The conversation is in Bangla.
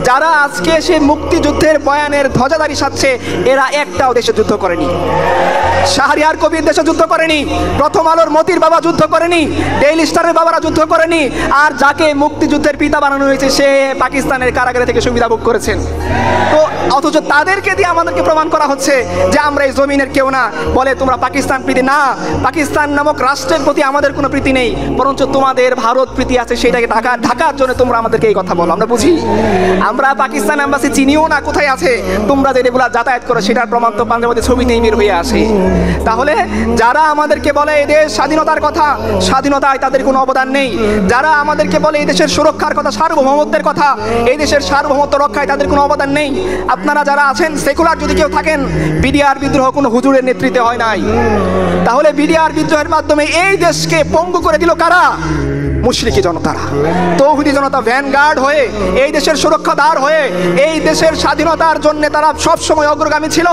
যারা আজকে সে মুক্তিযুদ্ধের বয়ানের ধ্বজাধারী সাজছে এরা একটাও দেশে যুদ্ধ করেনি। শাহরিয়ার কবির দেশে যুদ্ধ করেনি, প্রথম আলোর মতির বাবা যুদ্ধ করেনি, ডেইলি স্টারের বাবারা যুদ্ধ করেনি, আর যাকে মুক্তিযুদ্ধের পিতা বানানো হয়েছে সে পাকিস্তানের কারাগারে থেকে সুবিধা ভোগ করেছেন। তো অথচ তাদেরকে দিয়ে আমাদেরকে প্রমাণ করা হচ্ছে যে আমরা এই জমিনের কেউ না। বলে তোমরা পাকিস্তান প্রীতি, না, পাকিস্তান নামক রাষ্ট্রের প্রতি আমাদের কোনো প্রীতি নেই, বরঞ্চ তোমাদের ভারত প্রীতি আছে, সেটাকে ঢাকার জন্য তোমরা আমাদেরকে এই কথা বলো। আমরা বুঝি, আমরা পাকিস্তান এম্বাসি চিনিও না কোথায় আছে, তোমরা যে রেগুলার যাতায়াত করো সেটার প্রমাণ তো পাঞ্জাবের ছবিতেই বের হয়ে আসে। তাহলে যারা আমাদেরকে বলে এই দেশ স্বাধীনতার কথা, স্বাধীনতায় তাদের কোনো অবদান নেই। যারা আমাদেরকে বলে এই দেশের সুরক্ষার কথা, সার্বভৌমত্বের কথা, এই দেশের সার্বভৌমত্ব রক্ষায় তাদের কোনো অবদান নেই। আপনারা যারা আছেন সেকুলার যদি কেউ থাকেন, বিডিআর বিদ্রোহ কোনো হুজুরের নেতৃত্বে হয় নাই। তাহলে বিডিআর বিদ্রোহের মাধ্যমে এই দেশকে পঙ্গু করে দিল কারা? মুশরিকি জনতারা, তৌহিদি জনতা ভ্যানগার্ড হয়ে, এই দেশের সুরক্ষাদার হয়ে, এই দেশের স্বাধীনতার জন্য তারা সবসময় অগ্রগামী ছিল।